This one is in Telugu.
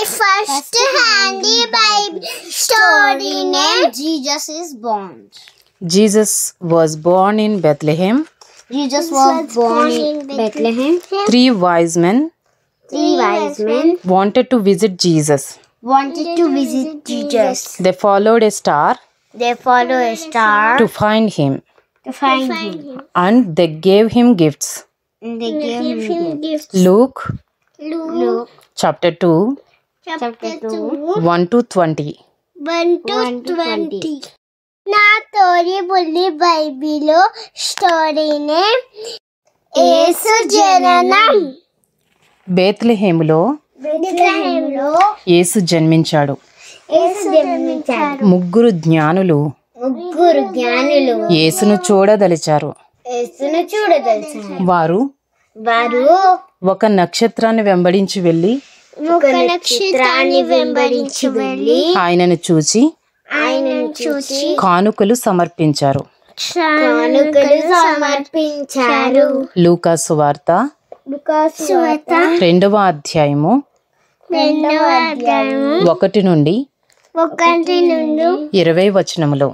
first handy Bible story name Jesus is born. Jesus was born in Bethlehem. Jesus was born in Bethlehem. Three wise men wanted to visit Jesus. They followed a star to find him. And they gave him gifts. Luke chapter 2 1 to 20. నా తోరి బుల్లి బైబిల్ స్టోరీ నేమ్ యేసు జననం. బెత్లెహేములో యేసు జన్మించాడు. ముగ్గురు జ్ఞానులు యేసును చూడదలిచారు. వారు ఒక నక్షత్రాన్ని వెంబడించి వెళ్ళి ఆయనను చూచి కానుకలు సమర్పించారు. లూకా సువార్త 2వ అధ్యాయము 1 నుండి 20 వచనములో